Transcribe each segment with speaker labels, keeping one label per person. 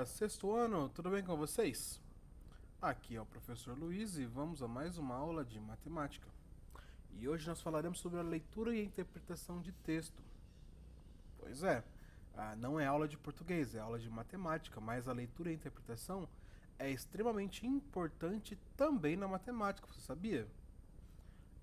Speaker 1: sexto ano, tudo bem com vocês? Aqui é o professor Luiz e vamos a mais uma aula de matemática. E hoje nós falaremos sobre a leitura e a interpretação de texto. Pois é, não é aula de português, é aula de matemática, mas a leitura e a interpretação é extremamente importante também na matemática, você sabia?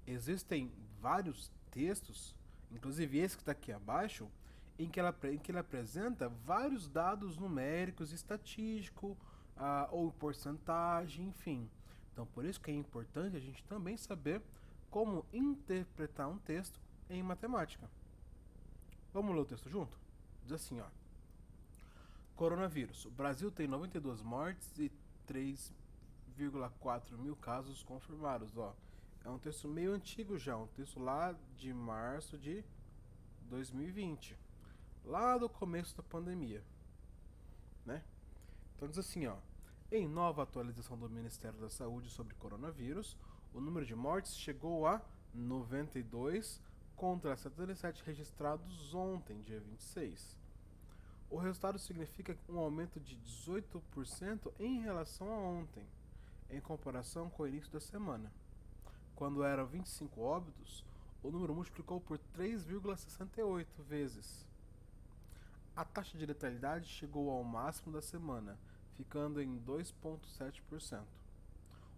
Speaker 1: Existem vários textos, inclusive esse que está aqui abaixo, em que ele apresenta vários dados numéricos, estatístico, ou porcentagem, enfim. Então, por isso que é importante a gente também saber como interpretar um texto em matemática. Vamos ler o texto junto? Diz assim, ó. Coronavírus. O Brasil tem 92 mortes e 3,4 mil casos confirmados. Ó, é um texto meio antigo já, um texto lá de março de 2020, lá do começo da pandemia, né? Então diz assim, ó. Em nova atualização do Ministério da Saúde sobre coronavírus, o número de mortes chegou a 92 contra 77 registrados ontem, dia 26. O resultado significa um aumento de 18% em relação a ontem, em comparação com o início da semana. Quando eram 25 óbitos, o número multiplicou por 3,68 vezes. A taxa de letalidade chegou ao máximo da semana, ficando em 2,7%.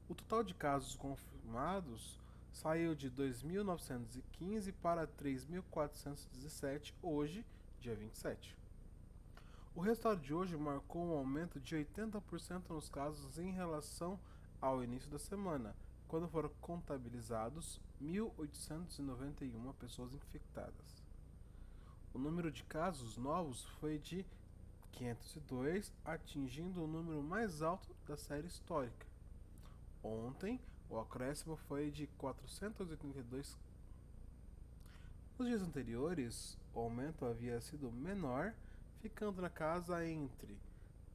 Speaker 1: O total de casos confirmados saiu de 2.915 para 3.417 hoje, dia 27. O resultado de hoje marcou um aumento de 80% nos casos em relação ao início da semana, quando foram contabilizados 1.891 pessoas infectadas. O número de casos novos foi de 502, atingindo o número mais alto da série histórica. Ontem, o acréscimo foi de 482. Nos dias anteriores, o aumento havia sido menor, ficando na casa entre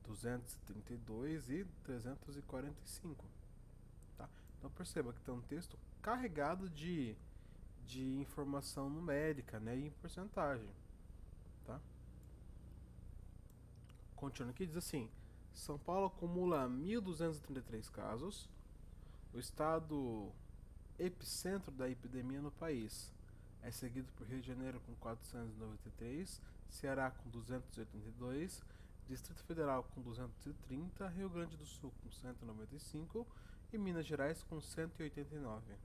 Speaker 1: 232 e 345. Tá? Então perceba que tem um texto carregado de informação numérica, né, e em porcentagem. Tá? Continuando aqui, diz assim: São Paulo acumula 1.233 casos, o estado epicentro da epidemia no país. É seguido por Rio de Janeiro com 493, Ceará com 282, Distrito Federal com 230, Rio Grande do Sul com 195 e Minas Gerais com 189.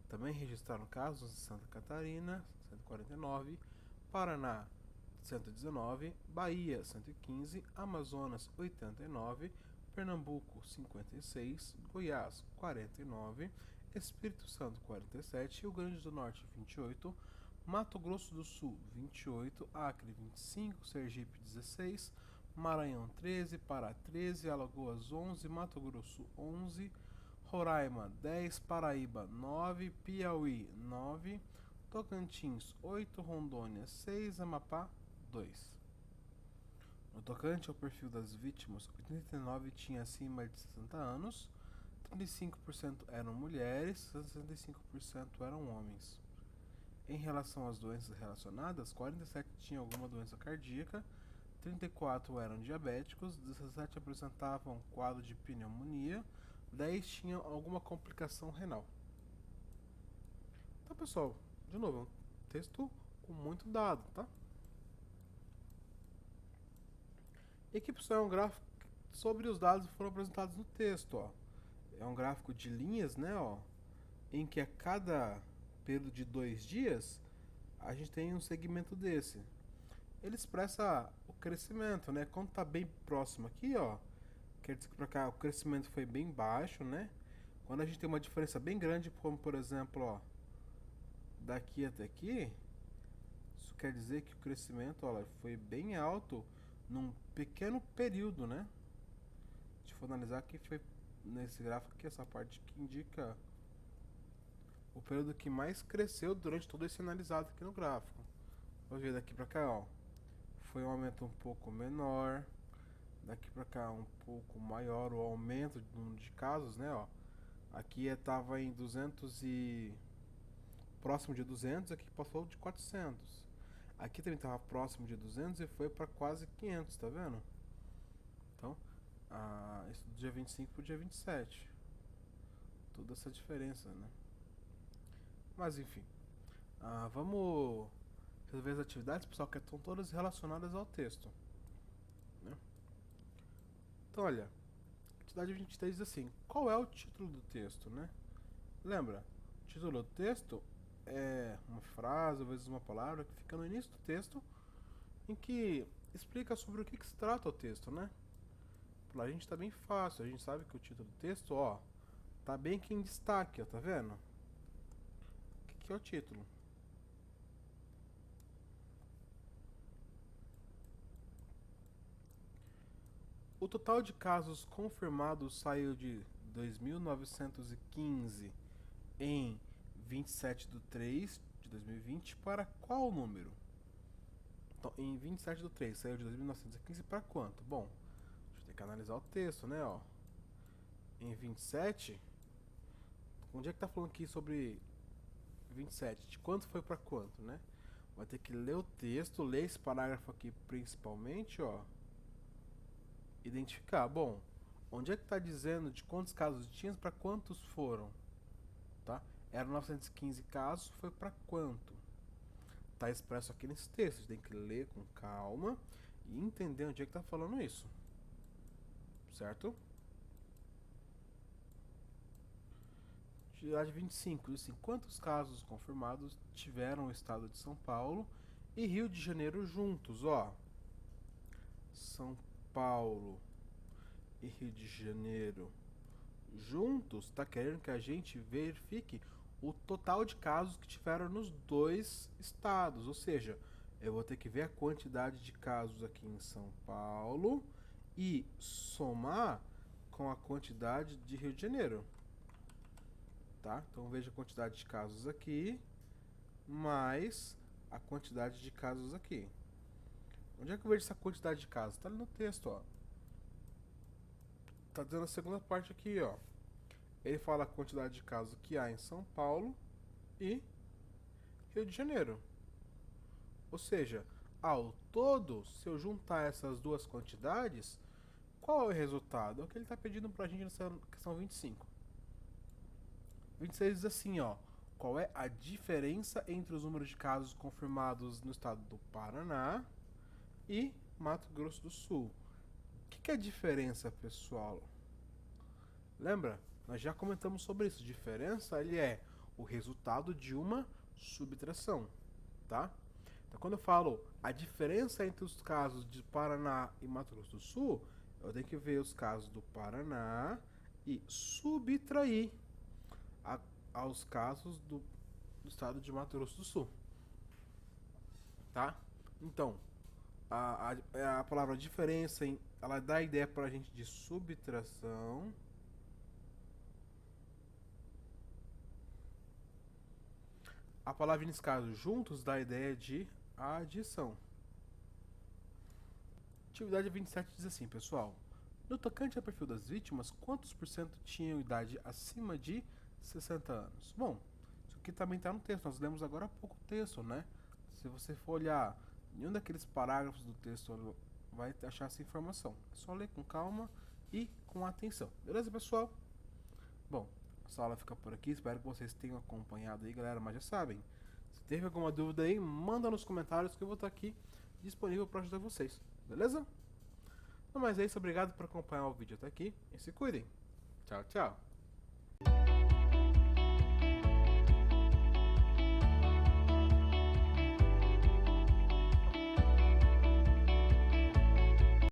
Speaker 1: Também registraram casos em Santa Catarina, 149, Paraná, 119, Bahia, 115, Amazonas, 89, Pernambuco, 56, Goiás, 49, Espírito Santo, 47, Rio Grande do Norte, 28, Mato Grosso do Sul, 28, Acre, 25, Sergipe, 16, Maranhão, 13, Pará, 13, Alagoas, 11, Mato Grosso, 11, Roraima, 10, Paraíba, 9, Piauí, 9, Tocantins, 8, Rondônia, 6, Amapá, 2. No tocante ao perfil das vítimas, 89 tinha acima de 60 anos, 35% eram mulheres, 65% eram homens. Em relação às doenças relacionadas, 47 tinham alguma doença cardíaca, 34 eram diabéticos, 17 apresentavam quadro de pneumonia, 10 tinham alguma complicação renal. Então, pessoal, de novo, é um texto com muito dado, tá? E aqui, pessoal, é um gráfico sobre os dados que foram apresentados no texto, ó. É um gráfico de linhas, né, ó, em que a cada período de 2 dias a gente tem um segmento desse. Ele expressa o crescimento, né? Quando está bem próximo aqui, ó, quer dizer que para cá o crescimento foi bem baixo, né? Quando a gente tem uma diferença bem grande, como por exemplo, ó, daqui até aqui, isso quer dizer que o crescimento, ó, foi bem alto num pequeno período, né? Se for analisar aqui, foi nesse gráfico aqui, essa parte que indica o período que mais cresceu durante todo esse analisado aqui no gráfico. Vamos ver daqui para cá, ó. Foi um aumento um pouco menor. Daqui para cá um pouco maior o aumento do número de casos, né, ó. Aqui estava em 200 e próximo de 200, aqui passou de 400. Aqui também estava próximo de 200 e foi para quase 500, tá vendo? Isso do dia 25 pro dia 27. Toda essa diferença, né? Mas enfim. Vamos resolver as atividades, pessoal, que estão todas relacionadas ao texto, né? Então, olha, atividade 23 diz assim: qual é o título do texto, né? Lembra? O título do texto é uma frase, às vezes uma palavra, que fica no início do texto, em que explica sobre o que se trata o texto, né? Pra gente tá bem fácil, a gente sabe que o título do texto, ó, tá bem aqui em destaque, ó, tá vendo? O que é o título? O total de casos confirmados saiu de 2.915 em 27 de 3 de 2020 para qual número? Então, em 27 de 3 saiu de 2.915 para quanto? Bom, a gente tem que analisar o texto, né? Ó. Em 27, onde é que tá falando aqui sobre 27? De quanto foi para quanto, né? Vai ter que ler o texto, ler esse parágrafo aqui principalmente, ó. Identificar. Bom, onde é que está dizendo de quantos casos tinha para quantos foram? Tá? Eram 915 casos, foi para quanto? Está expresso aqui nesse texto. Você tem que ler com calma e entender onde é que está falando isso. Certo? Atividade 25. Diz assim: quantos casos confirmados tiveram o estado de São Paulo e Rio de Janeiro juntos? Ó, São Paulo e Rio de Janeiro juntos está querendo que a gente verifique o total de casos que tiveram nos dois estados. Ou seja, eu vou ter que ver a quantidade de casos aqui em São Paulo e somar com a quantidade de Rio de Janeiro. Tá? Então veja a quantidade de casos aqui mais a quantidade de casos aqui. Onde é que eu vejo essa quantidade de casos? Está ali no texto, ó. Tá dizendo a segunda parte aqui, ó. Ele fala a quantidade de casos que há em São Paulo e Rio de Janeiro. Ou seja, ao todo, se eu juntar essas duas quantidades, qual é o resultado? É o que ele está pedindo para a gente nessa questão 25. 26 diz assim, ó. Qual é a diferença entre os números de casos confirmados no estado do Paraná e Mato Grosso do Sul? O que é a diferença, pessoal? Lembra? Nós já comentamos sobre isso. Diferença, ele é o resultado de uma subtração, tá? Então, quando eu falo a diferença entre os casos de Paraná e Mato Grosso do Sul, eu tenho que ver os casos do Paraná e subtrair aos casos do estado de Mato Grosso do Sul, tá? Então, a palavra diferença, ela dá a ideia pra gente de subtração. A palavra, nesse caso, juntos, dá a ideia de adição. Atividade 27 diz assim, pessoal. No tocante ao perfil das vítimas, quantos por cento tinham idade acima de 60 anos? Bom, isso aqui também está no texto. Nós lemos agora há pouco o texto, né? Se você for olhar em um daqueles parágrafos do texto, vai achar essa informação. É só ler com calma e com atenção. Beleza, pessoal? Bom, essa aula fica por aqui. Espero que vocês tenham acompanhado aí, galera. Mas já sabem, se teve alguma dúvida aí, manda nos comentários que eu vou estar aqui disponível para ajudar vocês. Beleza? Não, mas é isso. Obrigado por acompanhar o vídeo até aqui. E se cuidem. Tchau, tchau.